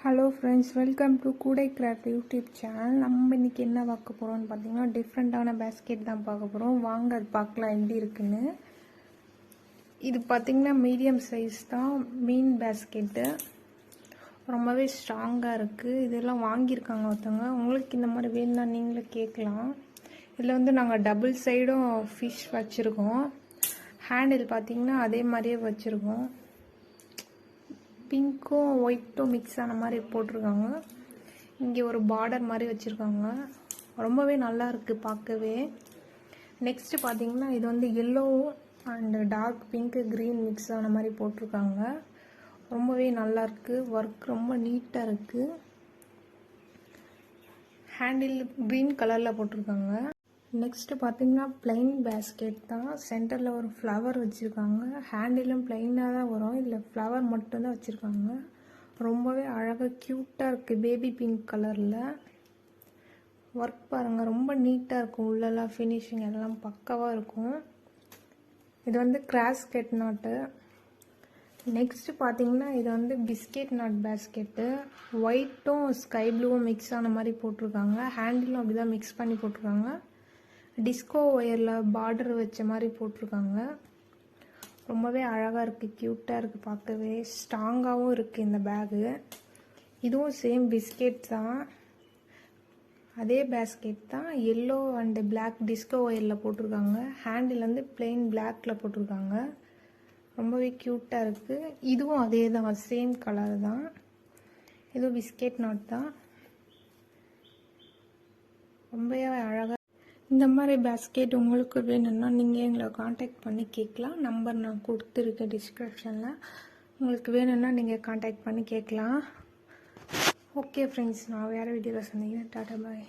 Hello friends, welcome to கூடை craft YouTube channel. நம்ம இன்றைக்கி என்ன பார்க்க போகிறோம்னு பார்த்தீங்கன்னா டிஃப்ரெண்ட்டான பேஸ்கெட் தான் பார்க்க போகிறோம். வாங்க அது பார்க்கலாம் எப்படி இருக்குன்னு. இது பார்த்திங்கன்னா மீடியம் சைஸ் தான் மீன் பேஸ்கெட்டு. ரொம்பவே ஸ்ட்ராங்காக இருக்குது. இதெல்லாம் வாங்கியிருக்காங்க ஒருத்தவங்க. உங்களுக்கு இந்த மாதிரி வேணும்னா நீங்களே கேட்கலாம். இதில் வந்து நாங்கள் டபுள் சைடும் ஃபிஷ் வச்சுருக்கோம். ஹேண்டில் பார்த்திங்கன்னா அதே மாதிரியே வச்சுருக்கோம். பிங்க்கும் ஒயிட்டும் மிக்ஸ் ஆன மாதிரி போட்டிருக்காங்க. இங்கே ஒரு பார்டர் மாதிரி வச்சுருக்காங்க. ரொம்பவே நல்லா இருக்குது பார்க்கவே. நெக்ஸ்ட்டு பார்த்தீங்கன்னா இது வந்து yellow and dark pink green mix ஆன மாதிரி போட்டிருக்காங்க. ரொம்பவே நல்லா இருக்குது. ஒர்க் ரொம்ப நீட்டாக இருக்குது. ஹேண்டில் க்ரீன் கலரில் போட்டிருக்காங்க. நெக்ஸ்ட்டு பார்த்தீங்கன்னா பிளைன் பேஸ்கெட் தான். சென்டரில் ஒரு ஃப்ளவர் வச்சுருக்காங்க. ஹேண்டிலும் பிளைனாக தான் வரும். இதில் ஃப்ளவர் மட்டும்தான் வச்சுருக்காங்க. ரொம்பவே அழகாக க்யூட்டாக இருக்குது. பேபி பிங்க் கலரில் ஒர்க் பாருங்கள், ரொம்ப நீட்டாக இருக்கும். உள்ளெல்லாம் ஃபினிஷிங் எல்லாம் பக்காவாக இருக்கும். இது வந்து கிராஸ்கெட் நாட்டு. நெக்ஸ்ட்டு பார்த்தீங்கன்னா இது வந்து பிஸ்கெட் நாட் பேஸ்கெட்டு. ஒயிட்டும் ஸ்கை ப்ளூவும் மிக்ஸ் ஆன மாதிரி போட்டிருக்காங்க. ஹேண்டிலும் அப்படி தான் மிக்ஸ் பண்ணி போட்டிருக்காங்க. டிஸ்கோ ஒயரில் பார்டர் வச்ச மாதிரி போட்டிருக்காங்க. ரொம்பவே அழகாக இருக்குது, க்யூட்டாக இருக்குது பார்க்கவே. ஸ்ட்ராங்காகவும் இருக்குது இந்த பேகு. இதுவும் சேம் பிஸ்கெட் தான். அதே பேஸ்கெட் தான். எல்லோ அண்டு பிளாக் டிஸ்கோ ஒயரில் போட்டிருக்காங்க. ஹேண்டில் வந்து பிளெயின் பிளாக்கில் போட்டிருக்காங்க. ரொம்பவே க்யூட்டாக இருக்குது. இதுவும் அதே தான், சேம் கலர் தான். இதுவும் பிஸ்கெட் நாட் தான். ரொம்பவே அழகாக. இந்த மாதிரி பேஸ்கெட் உங்களுக்கு வேணும்னா நீங்கள் எங்களை காண்டாக்ட் பண்ணி கேட்கலாம். நம்பர் நான் கொடுத்துருக்கேன் டிஸ்கிரிப்ஷனில். உங்களுக்கு வேணும்னா நீங்கள் காண்டாக்ட் பண்ணி கேட்கலாம். ஓகே ஃப்ரெண்ட்ஸ், நான் வேறு வீடியோவில் சொன்னீங்கன்னா டாடா பாய்.